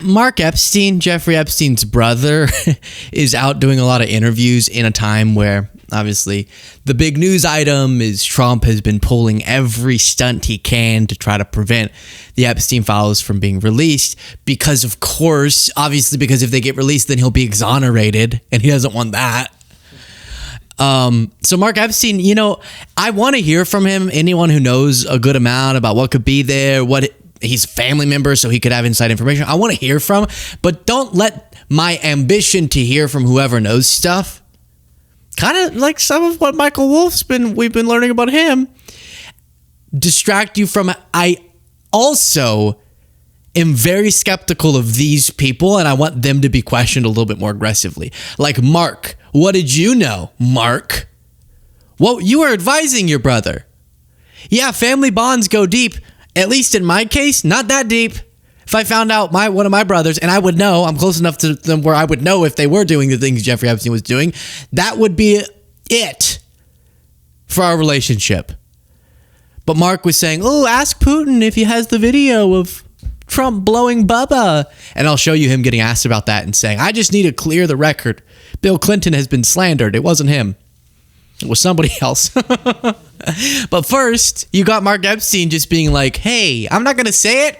Mark Epstein, Jeffrey Epstein's brother, is out doing a lot of interviews in a time where, obviously, the big news item is Trump has been pulling every stunt he can to try to prevent the Epstein files from being released because, of course, obviously, because if they get released, then he'll be exonerated, and he doesn't want that. So Mark Epstein, I want to hear from him. Anyone who knows a good amount about what could be there, he's a family member, so he could have inside information. I want to hear from, but don't let my ambition to hear from whoever knows stuff, kind of like some of what Michael Wolff's we've been learning about him, distract you from. I also am very skeptical of these people, and I want them to be questioned a little bit more aggressively. Like, Mark, what did you know, Mark? Well, you were advising your brother. Yeah, family bonds go deep. At least in my case, not that deep. If I found out one of my brothers, and I would know, I'm close enough to them where I would know if they were doing the things Jeffrey Epstein was doing, that would be it for our relationship. But Mark was saying, ask Putin if he has the video of Trump blowing Bubba. And I'll show you him getting asked about that and saying, I just need to clear the record. Bill Clinton has been slandered. It wasn't him. It was somebody else. But first, you got Mark Epstein just being like, hey, I'm not going to say it,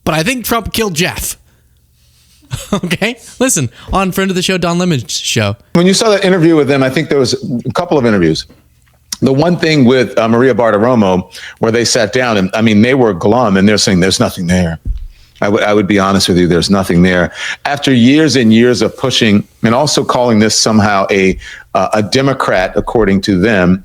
but I think Trump killed Jeff. Okay? Listen, on friend of the show, Don Lemon's show. When you saw that interview with them, I think there was a couple of interviews. The one thing with Maria Bartiromo, where they sat down, and they were glum, and they're saying there's nothing there. I would be honest with you, there's nothing there. After years and years of pushing, and also calling this somehow a Democrat, according to them,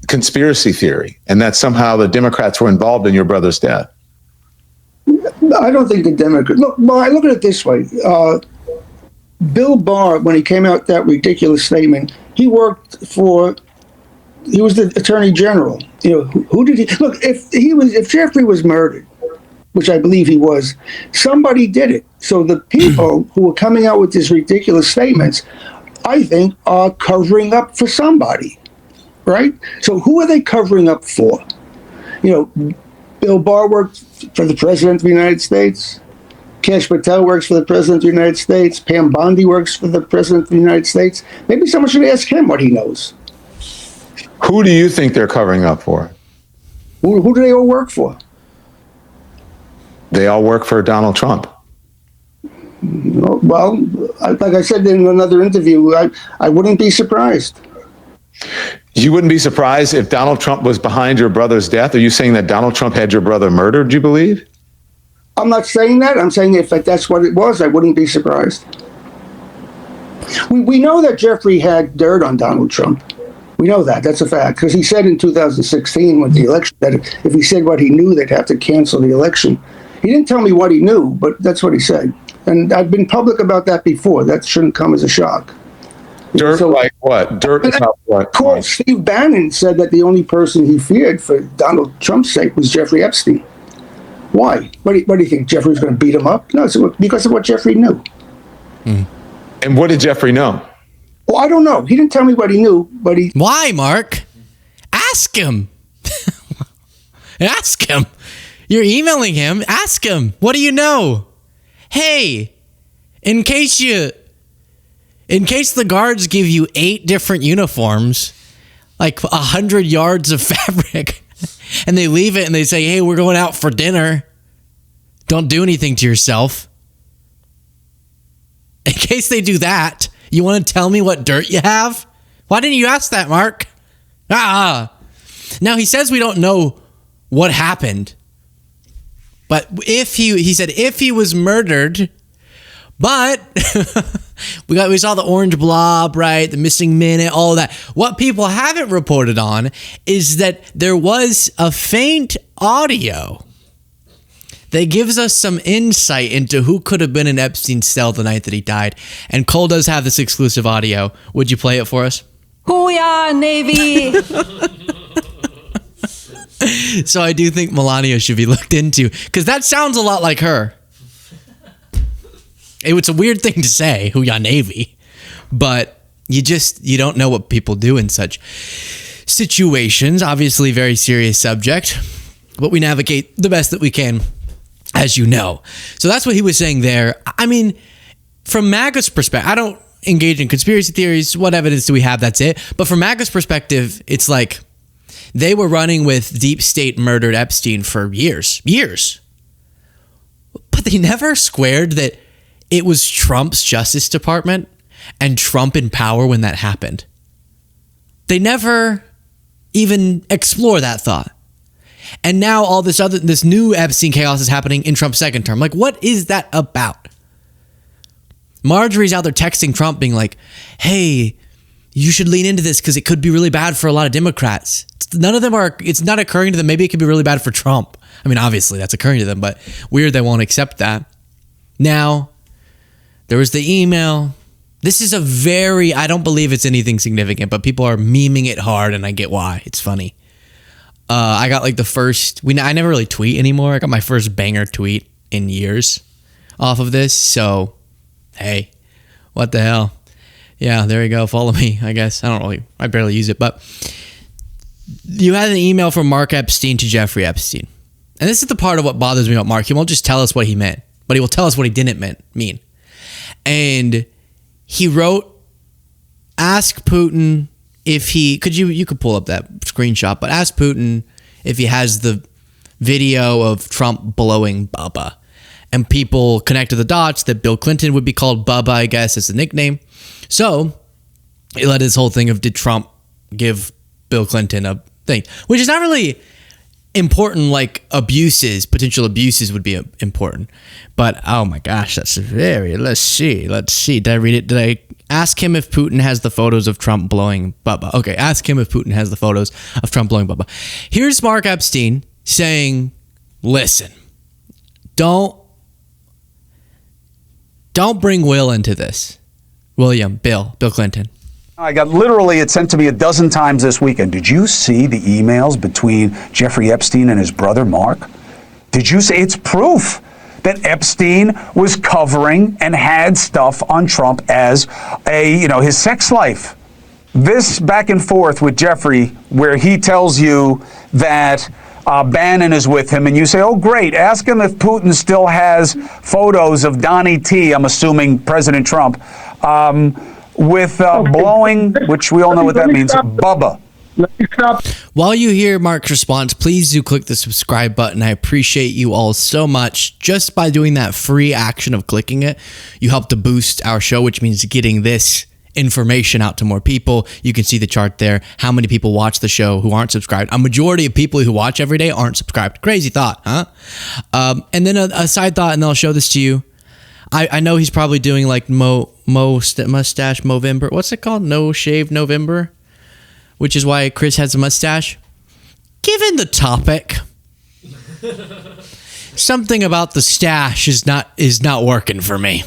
conspiracy theory, and that somehow the Democrats were involved in your brother's death. I don't think the Democrats. Look, I look at it this way. Bill Barr, when he came out with that ridiculous statement, he was the Attorney General. Who did he look? If Jeffrey was murdered, which I believe he was, somebody did it. So the people who are coming out with these ridiculous statements, I think, are covering up for somebody, right? So who are they covering up for? Bill Barr worked for the President of the United States. Kash Patel works for the President of the United States. Pam Bondi works for the President of the United States. Maybe someone should ask him what he knows. Who do you think they're covering up for? Who do they all work for? They all work for Donald Trump. Well, like I said in another interview, I wouldn't be surprised. You wouldn't be surprised if Donald Trump was behind your brother's death? Are you saying that Donald Trump had your brother murdered, do you believe? I'm not saying that. I'm saying if that's what it was, I wouldn't be surprised. We know that Jeffrey had dirt on Donald Trump. We know that. That's a fact. Because he said in 2016 with the election that if he said what he knew, they'd have to cancel the election. He didn't tell me what he knew, but that's what he said. And I've been public about that before. That shouldn't come as a shock. Dirt like what? Dirt about what? Of course, Steve Bannon said that the only person he feared for Donald Trump's sake was Jeffrey Epstein. Why? What do you think? Jeffrey was going to beat him up? No, it's because of what Jeffrey knew. And what did Jeffrey know? Well, I don't know. He didn't tell me what he knew, but he... Why, Mark? Ask him. Ask him. You're emailing him. Ask him. What do you know? Hey, in case the guards give you 8 different uniforms, like 100 yards of fabric, and they leave it and they say, hey, we're going out for dinner. Don't do anything to yourself. In case they do that, you want to tell me what dirt you have? Why didn't you ask that, Mark? Now, he says we don't know what happened. But he said if he was murdered, but we saw the orange blob, right? The missing minute, all of that. What people haven't reported on is that there was a faint audio that gives us some insight into who could have been in Epstein's cell the night that he died. And Cole does have this exclusive audio. Would you play it for us? Hoo-yah, Navy! So I do think Melania should be looked into, because that sounds a lot like her. It's a weird thing to say, hoo-yah, Navy. But you don't know what people do in such situations. Obviously, very serious subject. But we navigate the best that we can. as you know. So that's what he was saying there. I mean, from MAGA's perspective, I don't engage in conspiracy theories. What evidence do we have? That's it. But from MAGA's perspective, it's like they were running with deep state murdered Epstein for years. But they never squared that it was Trump's Justice Department and Trump in power when that happened. They never even explore that thought. And now all this new Epstein chaos is happening in Trump's second term. Like, what is that about? Marjorie's out there texting Trump being like, hey, you should lean into this because it could be really bad for a lot of Democrats. It's not occurring to them. Maybe it could be really bad for Trump. I mean, obviously that's occurring to them, but weird they won't accept that. Now, there was the email. This is I don't believe it's anything significant, but people are memeing it hard and I get why. It's funny. I got like I never really tweet anymore. I got my first banger tweet in years off of this. So, hey, what the hell? Yeah, there you go. Follow me, I guess. I barely use it, but you had an email from Mark Epstein to Jeffrey Epstein. And this is the part of what bothers me about Mark. He won't just tell us what he meant, but he will tell us what he didn't mean. And he wrote, ask Putin if he, you could pull up that screenshot, but ask Putin if he has the video of Trump blowing Bubba. And people connected the dots that Bill Clinton would be called Bubba, I guess, as a nickname. So it led this whole thing of, did Trump give Bill Clinton a thing? Which is not really important, like potential abuses would be important. But, oh my gosh, let's see. Did I read it? Did I ask him if Putin has the photos of Trump blowing Bubba? Okay, ask him if Putin has the photos of Trump blowing Bubba. Here's Mark Epstein saying, listen, don't bring Bill into this. Bill Clinton. I got it sent to me a dozen times this weekend. Did you see the emails between Jeffrey Epstein and his brother Mark? Did you see? It's proof that Epstein was covering and had stuff on Trump as his sex life. This back and forth with Jeffrey, where he tells you that Bannon is with him, and you say, oh, great, ask him if Putin still has photos of Donnie T, I'm assuming President Trump, with blowing, which we all know what that means, Bubba. Let me stop. While you hear Mark's response, please do click the subscribe button. I appreciate you all so much. Just by doing that free action of clicking it, you help to boost our show, which means getting this information out to more people. You can see the chart there. How many people watch the show who aren't subscribed? A majority of people who watch every day aren't subscribed. Crazy thought, huh? And then a side thought, and I'll show this to you. I know he's probably doing like mustache Movember. What's it called? No shave November, which is why Chris has a mustache. Given the topic, something about the stash is not working for me.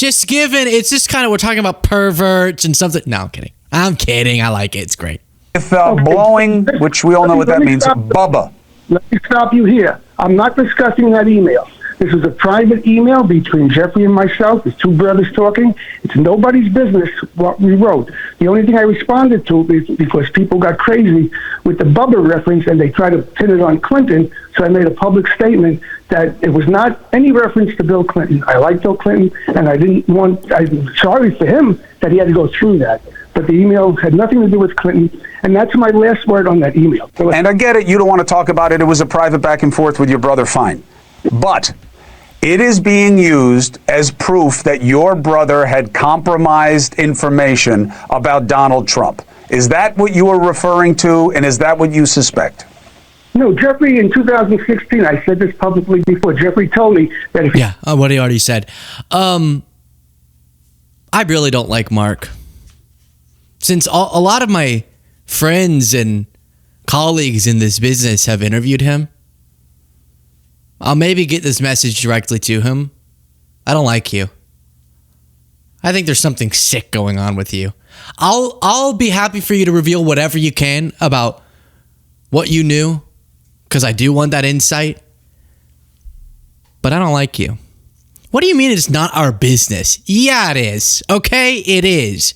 It's just kind of, we're talking about perverts and something. No, I'm kidding. I like it. It's great. With blowing, which we all know what that means, Bubba. Let me stop you here. I'm not discussing that email. This is a private email between Jeffrey and myself. It's two brothers talking. It's nobody's business what we wrote. The only thing I responded to is because people got crazy with the Bubba reference and they tried to pin it on Clinton. So I made a public statement that it was not any reference to Bill Clinton. I like Bill Clinton, and I'm sorry for him that he had to go through that. But the email had nothing to do with Clinton, and that's my last word on that email. And I get it. You don't want to talk about it. It was a private back and forth with your brother. Fine. But it is being used as proof that your brother had compromised information about Donald Trump. Is that what you are referring to, and is that what you suspect? No, Jeffrey, in 2016, I said this publicly before. Jeffrey told me that if what he already said. I really don't like Mark. Since a lot of my friends and colleagues in this business have interviewed him, I'll maybe get this message directly to him. I don't like you. I think there's something sick going on with you. I'll be happy for you to reveal whatever you can about what you knew, because I do want that insight. But I don't like you. What do you mean it's not our business? Yeah, it is. Okay, it is.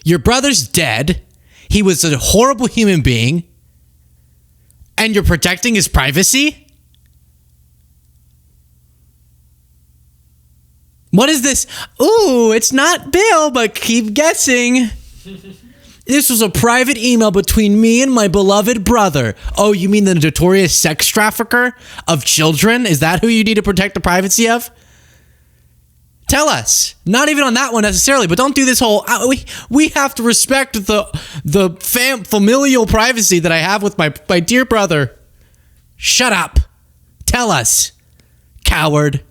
Your brother's dead. He was a horrible human being. And you're protecting his privacy? What is this? Ooh, it's not Bill, but keep guessing. This was a private email between me and my beloved brother. Oh, you mean the notorious sex trafficker of children? Is that who you need to protect the privacy of? Tell us. Not even on that one necessarily, but don't do this whole. We have to respect the familial privacy that I have with my dear brother. Shut up. Tell us, coward.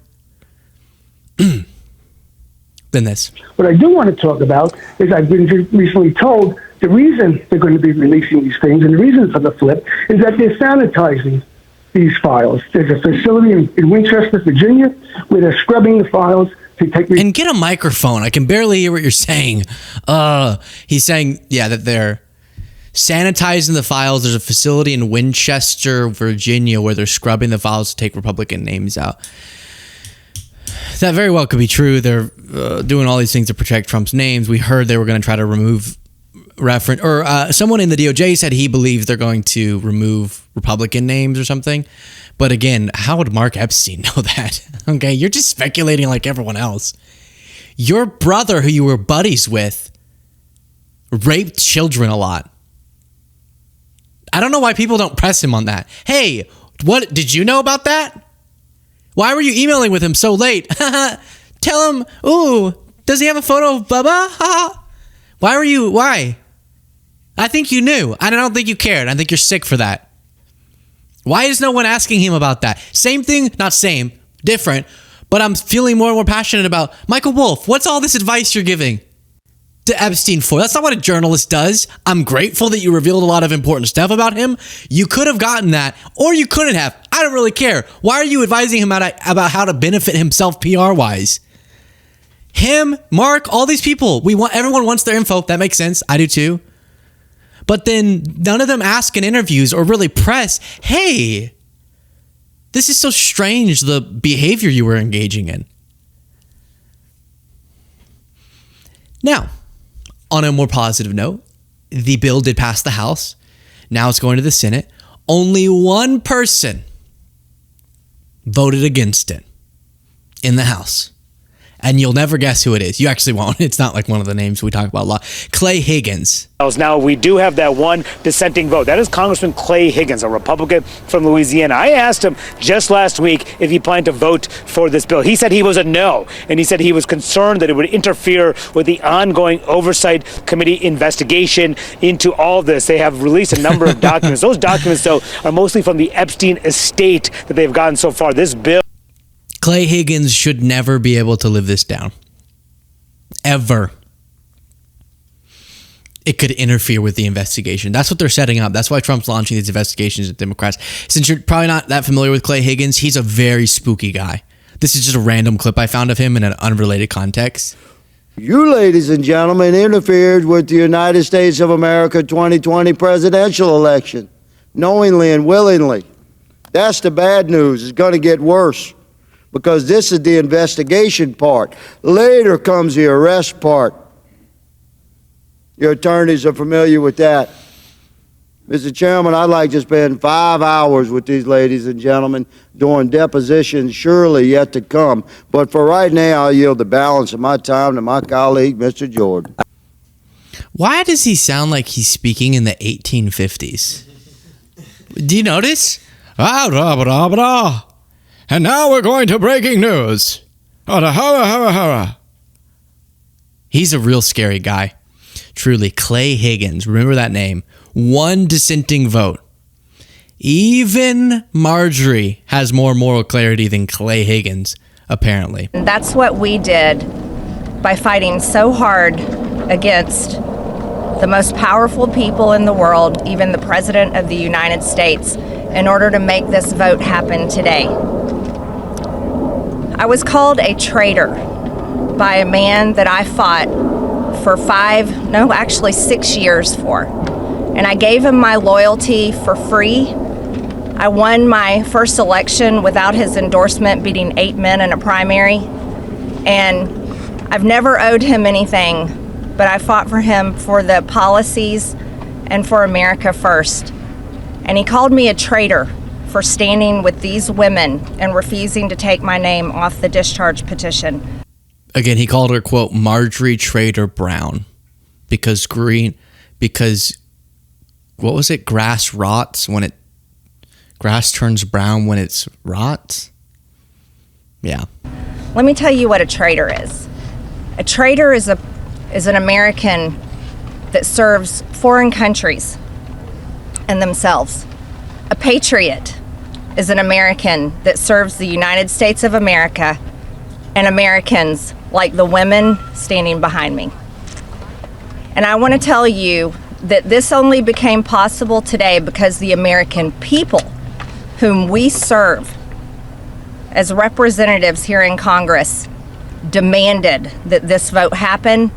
Than this. What I do want to talk about is I've been recently told the reason they're going to be releasing these things and the reason for the flip is that they're sanitizing these files. There's a facility in Winchester, Virginia, where they're scrubbing the files to take... And get a microphone. I can barely hear what you're saying. He's saying, yeah, that they're sanitizing the files. There's a facility in Winchester, Virginia, where they're scrubbing the files to take Republican names out. That very well could be true. They're doing all these things to protect Trump's names. We heard they were going to try to remove reference, or someone in the DOJ said he believes they're going to remove Republican names or something. But again, how would Mark Epstein know that? Okay, you're just speculating like everyone else. Your brother, who you were buddies with, raped children a lot. I don't know why people don't press him on that. Hey, what did you know about that? Why were you emailing with him so late? Tell him, ooh, does he have a photo of Bubba? Why? I think you knew. I don't think you cared. I think you're sick for that. Why is no one asking him about that? Same thing, not same, different, but I'm feeling more and more passionate about Michael Wolff. What's all this advice you're giving to Epstein for? That's not what a journalist does. I'm grateful that you revealed a lot of important stuff about him. You could have gotten that, or you couldn't have. I don't really care. Why are you advising him about how to benefit himself PR-wise? Him, Mark, all these people. Everyone wants their info. That makes sense. I do too. But then none of them ask in interviews or really press, hey, this is so strange, the behavior you were engaging in. Now, on a more positive note, the bill did pass the House. Now it's going to the Senate. Only one person voted against it in the House. And you'll never guess who it is. You actually won't. It's not like one of the names we talk about a lot. Clay Higgins. Now, we do have that one dissenting vote. That is Congressman Clay Higgins, a Republican from Louisiana. I asked him just last week if he planned to vote for this bill. He said he was a no, and he said he was concerned that it would interfere with the ongoing Oversight Committee investigation into all this. They have released a number of documents. Those documents, though, are mostly from the Epstein estate that they've gotten so far. This bill... Clay Higgins should never be able to live this down. Ever. It could interfere with the investigation. That's what they're setting up. That's why Trump's launching these investigations at Democrats. Since you're probably not that familiar with Clay Higgins, he's a very spooky guy. This is just a random clip I found of him in an unrelated context. You, ladies and gentlemen, interfered with the United States of America 2020 presidential election, knowingly and willingly. That's the bad news. It's going to get worse, because this is the investigation part. Later comes the arrest part. Your attorneys are familiar with that. Mr. Chairman, I'd like to spend 5 hours with these ladies and gentlemen doing depositions surely yet to come. But for right now, I'll yield the balance of my time to my colleague, Mr. Jordan. Why does he sound like he's speaking in the 1850s? Do you notice? And now we're going to breaking news. He's a real scary guy. Truly, Clay Higgins. Remember that name. One dissenting vote. Even Marjorie has more moral clarity than Clay Higgins, apparently. That's what we did by fighting so hard against the most powerful people in the world, even the President of the United States, in order to make this vote happen today. I was called a traitor by a man that I fought for 6 years for. And I gave him my loyalty for free. I won my first election without his endorsement, beating 8 men in a primary. And I've never owed him anything, but I fought for him for the policies and for America first. And he called me a traitor for standing with these women and refusing to take my name off the discharge petition. Again, he called her, quote, Marjorie Trader Brown, because what was it? Grass turns brown when it's rots. Yeah. Let me tell you what a traitor is. A traitor is an American that serves foreign countries and themselves. A patriot is an American that serves the United States of America and Americans like the women standing behind me. And I want to tell you that this only became possible today because the American people whom we serve as representatives here in Congress demanded that this vote happen.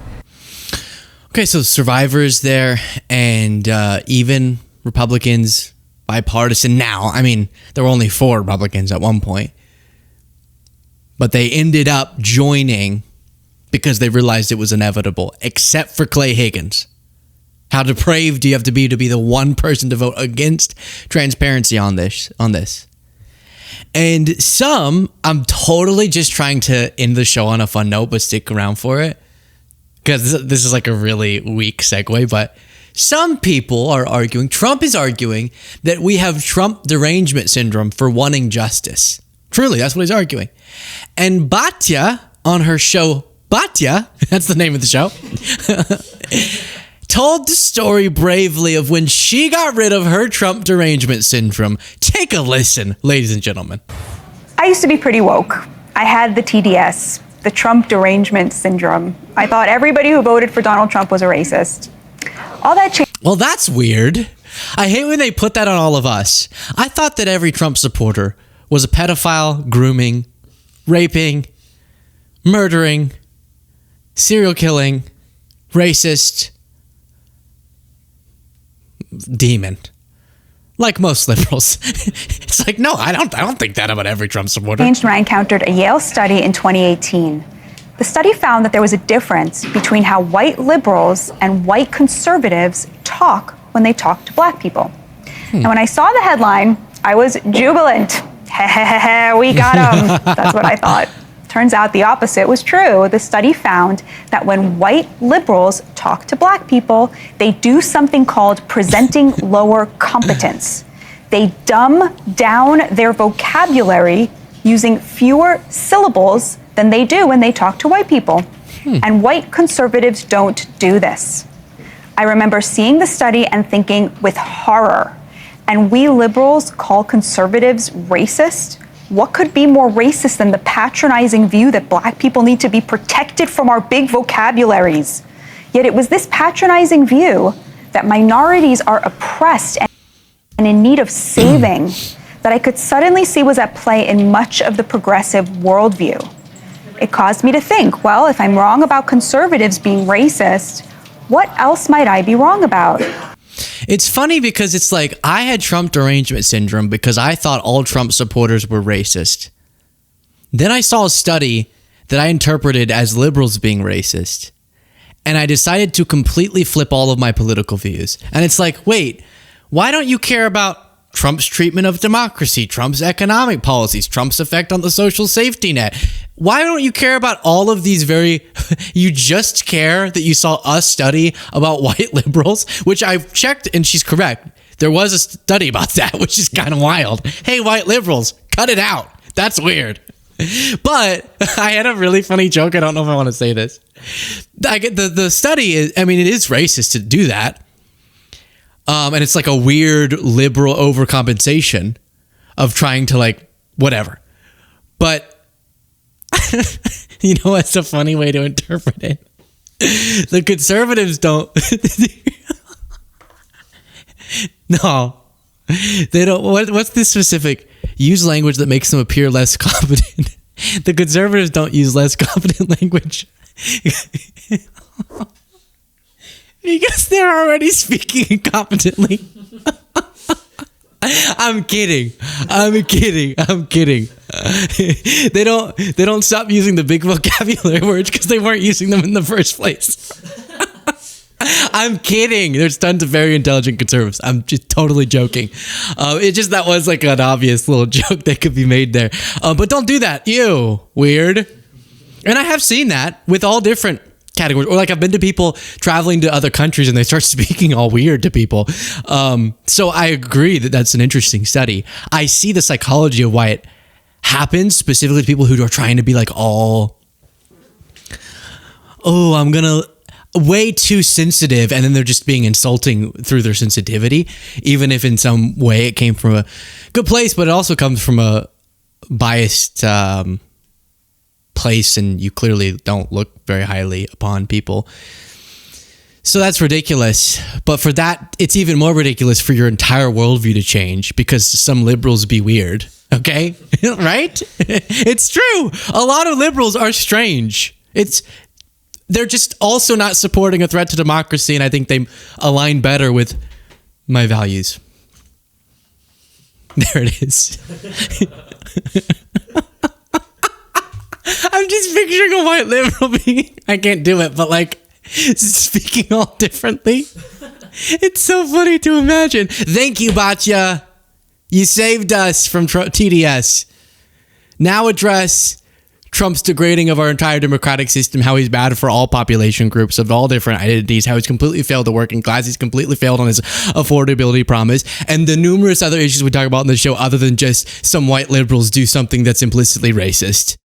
Okay, so survivors there, and even Republicans, bipartisan now. I mean, there were only 4 Republicans at one point. But they ended up joining because they realized it was inevitable, except for Clay Higgins. How depraved do you have to be the one person to vote against transparency on this? And some, I'm totally just trying to end the show on a fun note, but stick around for it, because this is like a really weak segue, but some people are arguing, Trump is arguing, that we have Trump derangement syndrome for wanting justice. Truly, that's what he's arguing. And Batya, on her show, Batya, that's the name of the show, told the story bravely of when she got rid of her Trump derangement syndrome. Take a listen, ladies and gentlemen. I used to be pretty woke. I had the TDS, the Trump derangement syndrome. I thought everybody who voted for Donald Trump was a racist. All that changed. Well, that's weird. I hate when they put that on all of us. I thought that every Trump supporter was a pedophile, grooming, raping, murdering, serial killing, racist, demon. Like most liberals. It's like, no, I don't think that about every Trump supporter. Changed when I encountered a Yale study in 2018. The study found that there was a difference between how white liberals and white conservatives talk when they talk to black people. And when I saw the headline, I was jubilant. We got him. That's what I thought. Turns out the opposite was true. The study found that when white liberals talk to black people, they do something called presenting lower competence. They dumb down their vocabulary using fewer syllables than they do when they talk to white people. And white conservatives don't do this. I remember seeing the study and thinking with horror, and we liberals call conservatives racist? What could be more racist than the patronizing view that black people need to be protected from our big vocabularies? Yet it was this patronizing view that minorities are oppressed and in need of saving that I could suddenly see was at play in much of the progressive worldview. It caused me to think, well, if I'm wrong about conservatives being racist, what else might I be wrong about? It's funny because it's like I had Trump derangement syndrome because I thought all Trump supporters were racist. Then I saw a study that I interpreted as liberals being racist. And I decided to completely flip all of my political views. And it's like, wait, why don't you care about Trump's treatment of democracy, Trump's economic policies, Trump's effect on the social safety net? Why don't you care about all of these you just care that you saw us study about white liberals, which I've checked and she's correct. There was a study about that, which is kind of wild. Hey, white liberals, cut it out. That's weird. But I had a really funny joke. I don't know if I want to say this. I get the study is, I mean, it is racist to do that. And it's like a weird liberal overcompensation of trying to like, whatever. But you know what's a funny way to interpret it? The conservatives don't. No, they don't. What's the specific? Use language that makes them appear less competent. The conservatives don't use less competent language because they're already speaking incompetently. I'm kidding. They don't stop using the big vocabulary words because they weren't using them in the first place. I'm kidding. There's tons of very intelligent conservatives. I'm just totally joking. That was like an obvious little joke that could be made there. But don't do that. Ew. Weird. And I have seen that with all different categories. Or like I've been to people traveling to other countries and they start speaking all weird to people. So I agree that that's an interesting study. I see the psychology of why it happens, specifically to people who are trying to be like I'm gonna way too sensitive, and then they're just being insulting through their sensitivity, even if in some way it came from a good place, but it also comes from a biased place, and you clearly don't look very highly upon people. So that's ridiculous. But for that, it's even more ridiculous for your entire worldview to change because some liberals be weird. Okay? Right? It's true. A lot of liberals are strange. They're just also not supporting a threat to democracy, and I think they align better with my values. There it is. I'm just picturing a white liberal being, I can't do it, but like speaking all differently. It's so funny to imagine. Thank you, Batya. You saved us from TDS. Now address Trump's degrading of our entire democratic system, how he's bad for all population groups of all different identities, how he's completely failed the working class, he's completely failed on his affordability promise, and the numerous other issues we talk about in the show other than just some white liberals do something that's implicitly racist.